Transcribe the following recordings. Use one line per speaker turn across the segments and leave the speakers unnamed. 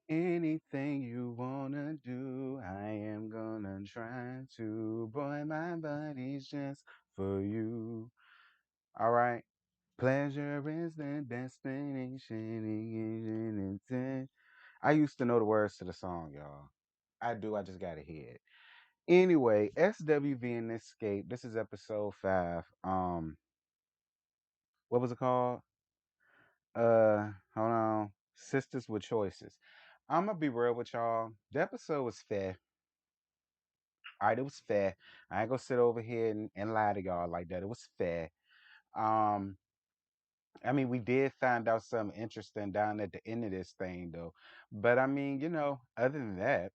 Anything you wanna do, I am gonna try to. Boy, my body's just for you. All right. Pleasure is the destination. I used to know the words to the song, y'all. I do. I just gotta hear it. Anyway, SWV and Escape. This is episode 5. What was it called? Hold on. Sisters with Choices. I'm gonna be real with y'all. The episode was fair. All right, it was fair. I ain't gonna sit over here and lie to y'all like that. It was fair. Um, I mean, we did find out something interesting down at the end of this thing, though. But I mean, other than that,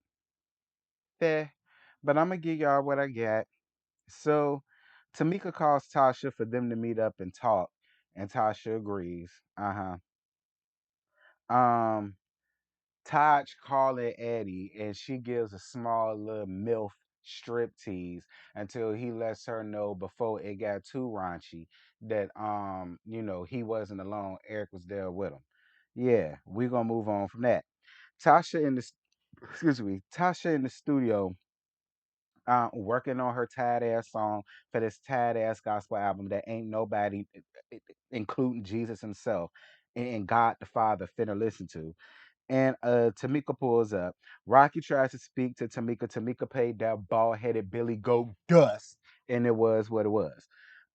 fair. But I'm gonna give y'all what I got. So, Tamika calls Tasha for them to meet up and talk, and Tasha agrees. Um, Taj calling Eddie, and she gives a small little MILF strip tease until he lets her know before it got too raunchy that he wasn't alone. Eric was there with him. Yeah, we're gonna move on from that. Tasha in the excuse me, Tasha in the studio, working on her tired ass song for this tired ass gospel album that ain't nobody, including Jesus himself and God the Father, finna listen to. And Tamika pulls up. Rocky tries to speak to Tamika. Tamika paid that bald headed Billy Goat dust, and it was what it was.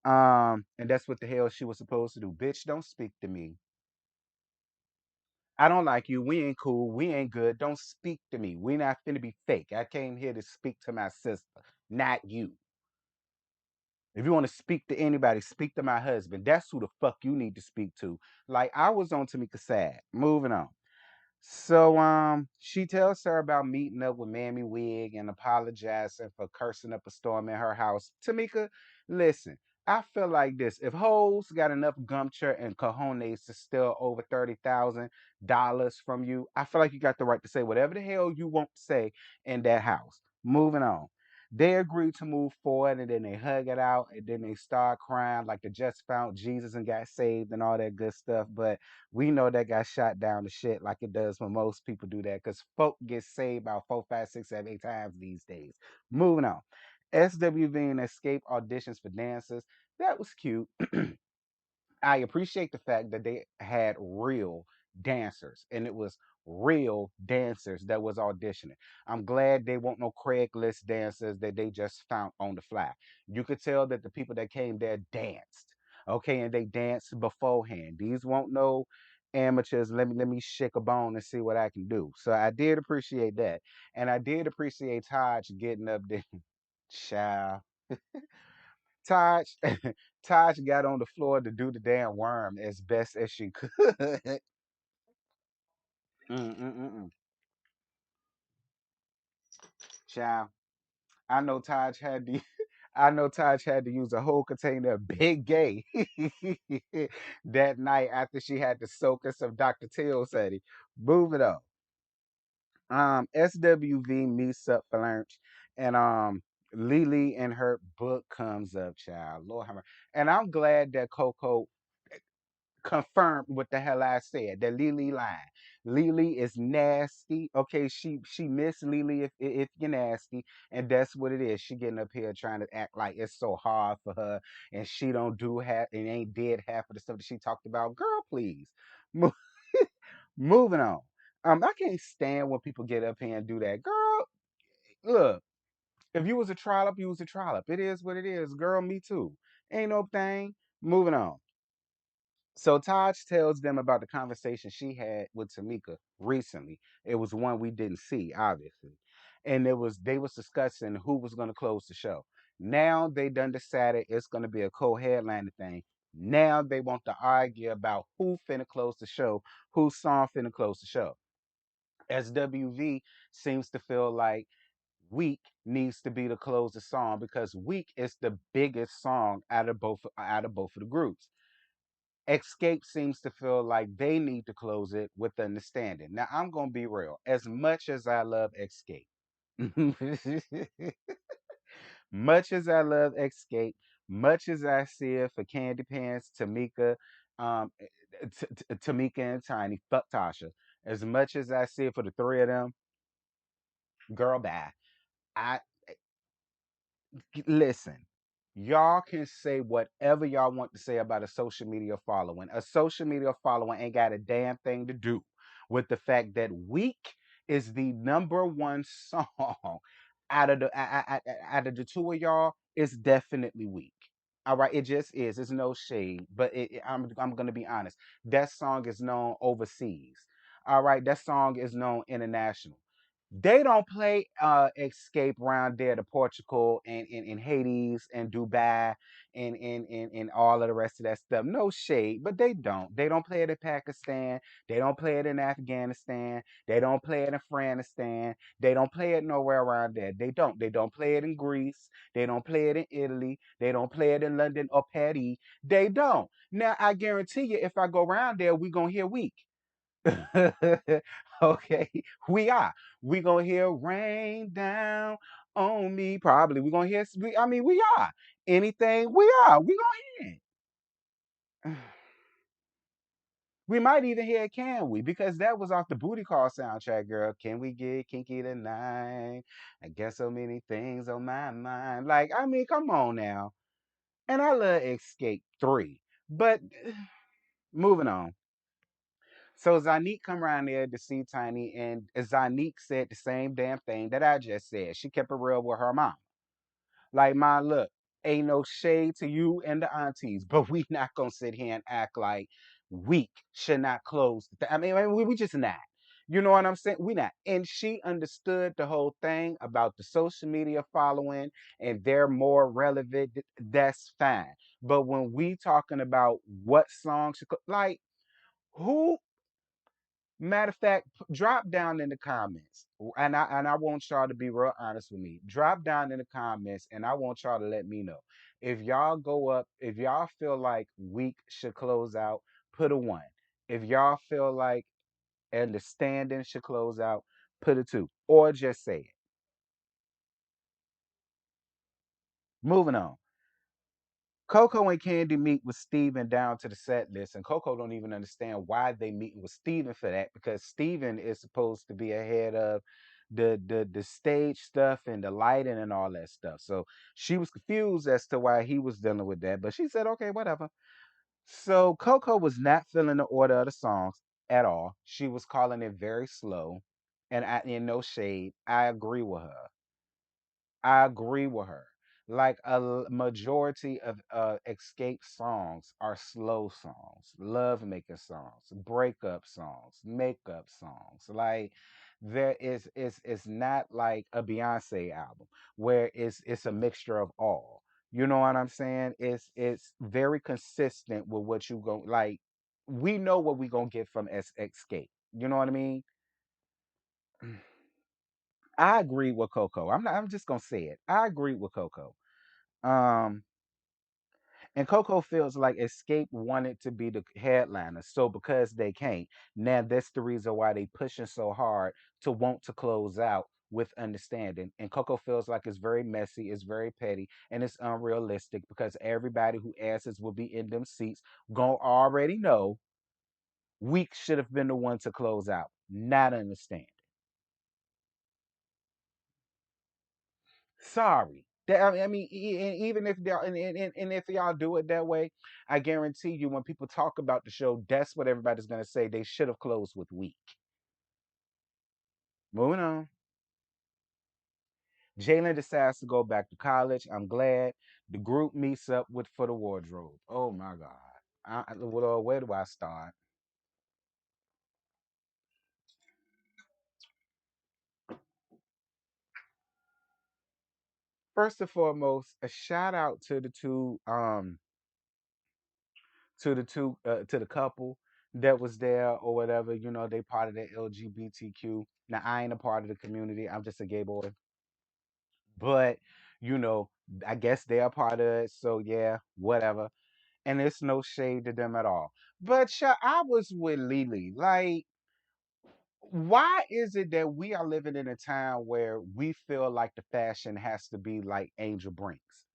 And that's what the hell she was supposed to do. Bitch, don't speak to me. I don't like you. We ain't cool. We ain't good. Don't speak to me. We not finna be fake. I came here to speak to my sister, not you. If you want to speak to anybody, speak to my husband. That's who the fuck you need to speak to. Like I was on Tamika's side. Moving on. So she tells her about meeting up with Mammy Wig and apologizing for cursing up a storm in her house. Tamika, listen, I feel like this. If hoes got enough gumpture and cojones to steal over $30,000 from you, I feel like you got the right to say whatever the hell you want to say in that house. Moving on. They agree to move forward and then they hug it out and then they start crying like they just found Jesus and got saved and all that good stuff. But we know that got shot down to shit like it does when most people do that because folk get saved about 4, 5, 6, 7, 8 times these days. Moving on. SWV and Escape auditions for dancers. That was cute. I appreciate the fact that they had real dancers and it was real dancers that was auditioning. I'm glad they weren't no Craigslist dancers that they just found on the fly. You could tell that the people that came there danced. Okay, and they danced beforehand. These won't no amateurs. Let me shake a bone and see what I can do. So I did appreciate that. And I did appreciate Taj getting up there. Child. Taj Taj got on the floor to do the damn worm as best as she could. Mm-mm-mm-mm. Child, I know Taj had to. I know Taj had to use a whole container of Big Gay that night after she had to soak us some Dr. Till said he. Moving on. SWV meets up for lunch, and Lily and her book comes up, child. Lord have mercy. And I'm glad that Coco confirmed what the hell I said. That Lily lying. Lily is nasty. Okay, she miss Lily if you're nasty, and that's what it is. She getting up here trying to act like it's so hard for her, and she don't do half and ain't did half of the stuff that she talked about. Girl, please. Mo- Moving on. I can't stand when people get up here and do that. Girl, look, if you was a trollop, you was a trollop. It is what it is. Girl, me too. Ain't no thing. Moving on. So Taj tells them about the conversation she had with Tamika recently. It was one we didn't see, obviously. And they was discussing who was gonna close the show. Now they done decided it's gonna be a co-headliner thing. Now they want to argue about who finna close the show, whose song finna close the show. SWV seems to feel like Week needs to be to close the song because Week is the biggest song out of both of the groups. Escape seems to feel like they need to close it with understanding. Now, I'm going to be real. As much as I love Escape, much as I love Escape, much as I see it for Candy Pants, Tamika, um, Tamika and Tiny, fuck Tasha. As much as I see it for the three of them, girl, bye. I listen. Y'all can say whatever y'all want to say about a social media following. A social media following ain't got a damn thing to do with the fact that "Weak" is the number one song out of the two of y'all. It's definitely "Weak." All right, it just is. It's no shade, but I'm gonna be honest. That song is known overseas. All right, that song is known international. They don't play Escape around there to Portugal and Hades and Dubai and all of the rest of that stuff. No shade, but they don't. They don't play it in Pakistan. They don't play it in Afghanistan. They don't play it in Afghanistan. They don't play it nowhere around there. They don't. They don't play it in Greece. They don't play it in Italy. They don't play it in London or Paris. They don't. Now I guarantee you, if I go around there, we gonna hear "Weak." Okay, we are. We gonna hear "Rain Down on Me." Probably we gonna hear. I mean, we are. Anything we are. We gonna hear it. We might even hear "Can We?" because that was off the Booty Call soundtrack, girl. Can we get kinky tonight? I guess so many things on my mind. Like, I mean, come on now. And I love Escape 3. But moving on. So Zanique come around there to see Tiny, and Zanique said the same damn thing that I just said. She kept it real with her mom. Like, "Ma, look, ain't no shade to you and the aunties, but we not gonna sit here and act like "Weak" should not close. I mean, we just not. You know what I'm saying? We not." And she understood the whole thing about the social media following and they're more relevant. That's fine. But when we talking about what songs, like, who matter of fact, drop down in the comments, and I want y'all to be real honest with me. Drop down in the comments, and I want y'all to let me know if y'all go up. If y'all feel like "Weak" should close out, put a one. If y'all feel like "Understanding" should close out, put a two, or just say it. Moving on. Coco and Candy meet with Steven down to the set list, and Coco don't even understand why they meeting with Steven for that because Steven is supposed to be ahead of the stage stuff and the lighting and all that stuff. So she was confused as to why he was dealing with that, but she said, "Okay, whatever." So Coco was not feeling the order of the songs at all. She was calling it very slow, and in no shade, I agree with her. I agree with her. Like majority of Escape songs are slow songs, love making songs, breakup songs, makeup songs. Like there is it's not like a Beyonce album where it's a mixture of all. You know what I'm saying? It's very consistent with what you go like. We know what we gonna get from Escape. You know what I mean? I agree with Coco. I'm just gonna say it. I agree with Coco. Um, and Coco feels like Escape wanted to be the headliner, so because they can't, now that's the reason why they pushing so hard to want to close out with Understanding. And Coco feels like it's very messy, it's very petty, and it's unrealistic because everybody who asses will be in them seats gonna already know Week should have been the one to close out, not Understanding. Sorry. I mean, and even if y'all and if y'all do it that way, I guarantee you, when people talk about the show, that's what everybody's gonna say. They should have closed with "Weak." Moving on. Jalen decides to go back to college. I'm glad the group meets up with for the wardrobe. Oh my God. Well, where do I start? First and foremost, a shout out to the couple that was there or whatever. You know, they part of the LGBTQ. Now I ain't a part of the community. I'm just a gay boy. But, you know, I guess they're a part of it. So yeah, whatever. And it's no shade to them at all. But I was with Lily. Like, why is it that we are living in a time where we feel like the fashion has to be like Angel Brinks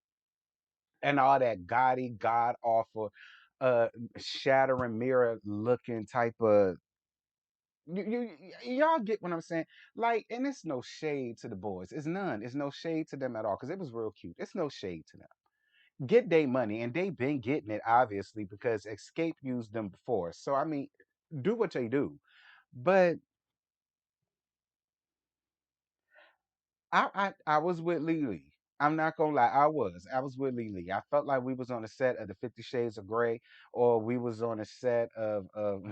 and all that gaudy, god awful, uh, shattering mirror looking type of Y'all get what I'm saying? Like, and it's no shade to the boys. It's none. It's no shade to them at all because it was real cute. It's no shade to them. Get their money, and they been getting it obviously because Escape used them before. So I mean, do what they do. But I was with Lily. I'm not gonna lie, I was with Lily. I felt like we was on a set of the 50 Shades of Grey, or we was on a set of of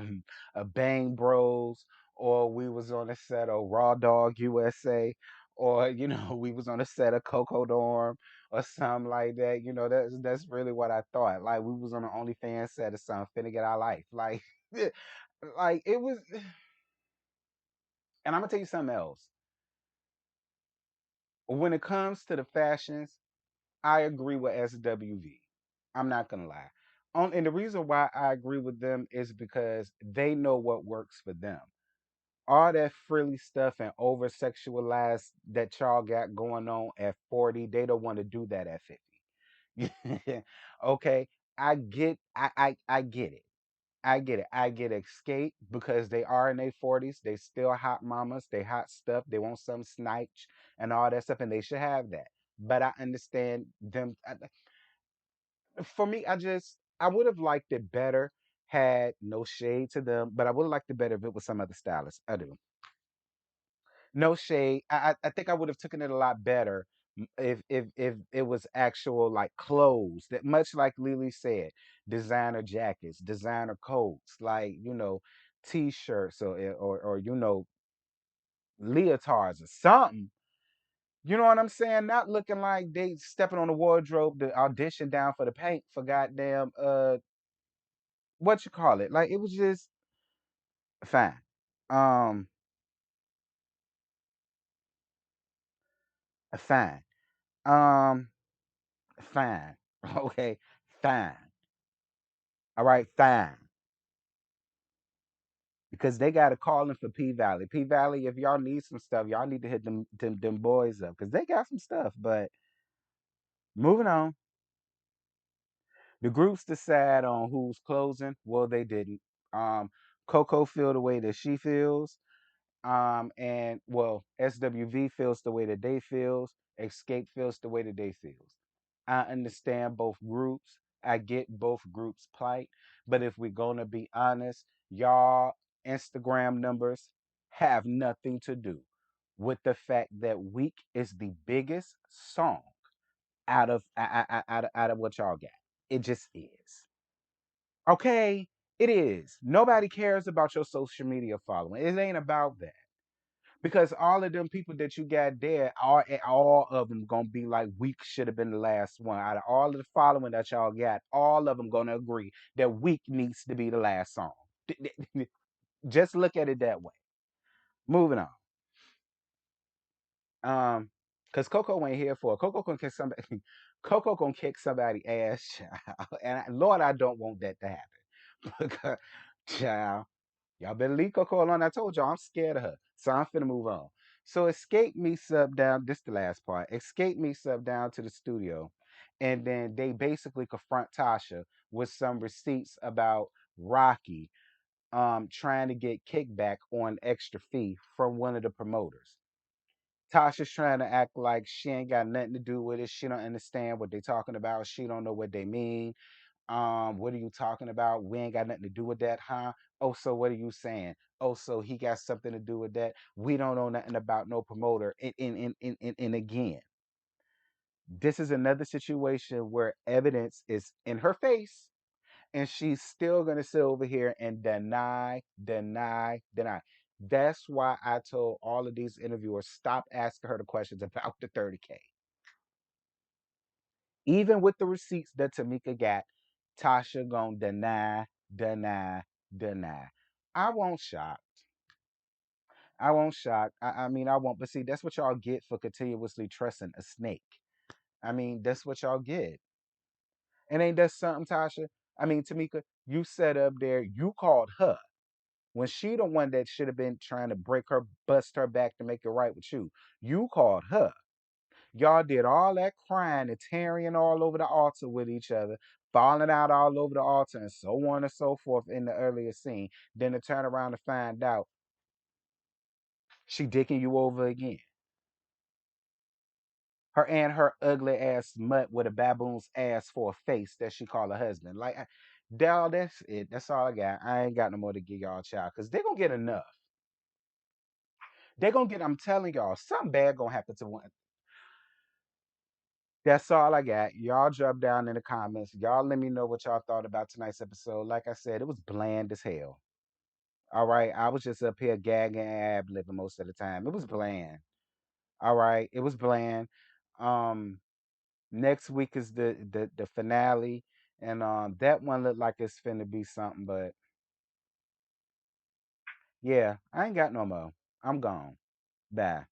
Bang Bros, or we was on a set of Raw Dog USA, or we was on a set of Coco Dorm or something like that. That's really what I thought. Like we was on an OnlyFans set or something, finna get our life. Like like it was. And I'm gonna tell you something else. When it comes to the fashions, I agree with SWV. I'm not gonna lie. And the reason why I agree with them is because they know what works for them. All that frilly stuff and over sexualized that y'all got going on at 40, they don't want to do that at 50. Okay. I get it. I get it. I get Escape because they are in their 40s. They still hot mamas. They hot stuff. They want some snipes and all that stuff, and they should have that. But I understand them. For me, I would have liked it better had no shade to them, but I would have liked it better if it was some other stylist. I do. No shade. I think I would have taken it a lot better if it was actual like clothes that, much like Lily said, designer jackets, designer coats, like t-shirts or leotards or something. You know what I'm saying? Not looking like they stepping on the wardrobe to audition down for the paint for goddamn what you call it. Like it was just fine. Um fine. Um fine. Okay, fine. All right, fine. Because they got a calling for P Valley. P Valley, if y'all need some stuff, y'all need to hit them boys up because they got some stuff. But moving on, the groups decide on who's closing. Well, they didn't. Um, Coco feel the way that she feels. And well, SWV feels the way that they feels. Escape feels the way that they feels. I understand both groups. I get both groups' plight. But if we're gonna be honest, y'all Instagram numbers have nothing to do with the fact that Week is the biggest song out of what y'all got. It just is. Okay, it is. Nobody cares about your social media following. It ain't about that. Because all of them people that you got there, all of them gonna be like, Week should have been the last one. Out of all of the following that y'all got, all of them gonna agree that Week needs to be the last song. Just look at it that way. Moving on. Because Coco ain't here for it. Coco gonna kick somebody. Coco gonna kick somebody ass, child. And Lord, I don't want that to happen. Because, child, y'all better leave Coco alone. I told y'all I'm scared of her. So I'm finna move on. So Escape meets up down. This the last part. Escape meets up down to the studio. And then they basically confront Tasha with some receipts about Rocky trying to get kickback on extra fee from one of the promoters. Tasha's trying to act like she ain't got nothing to do with it. She don't understand what they talking about. She don't know what they mean. What are you talking about? We ain't got nothing to do with that, huh? Oh, so what are you saying? Oh, so he got something to do with that? We don't know nothing about no promoter. And again, this is another situation where evidence is in her face, and she's still gonna sit over here and deny, deny, deny. That's why I told all of these interviewers stop asking her the questions about the 30K. Even with the receipts that Tamika got, Tasha gonna deny, deny, deny. I won't shock. I won't shock. I mean, I won't. But see, that's what y'all get for continuously trusting a snake. I mean, that's what y'all get. And ain't that something, Tasha? I mean, Tamika, you sat up there, you called her when she the one that should have been trying to break her, bust her back to make it right with you. You called her. Y'all did all that crying and tearing all over the altar with each other, falling out all over the altar, and so on and so forth in the earlier scene. Then to turn around to find out, She dicking you over again. Her and her ugly ass mutt with a baboon's ass for a face that she call her husband. Like, Dal, that's it. That's all I got. I ain't got no more to give y'all, child, because they're gonna get enough. They're gonna get. I'm telling y'all, something bad gonna happen to one. That's all I got. Y'all drop down in the comments. Y'all let me know what y'all thought about tonight's episode. Like I said, it was bland as hell. All right. I was just up here gagging and ab libbing most of the time. It was bland. All right. It was bland. Um, next week is the finale. And that one looked like it's finna be something, but yeah, I ain't got no more. I'm gone. Bye.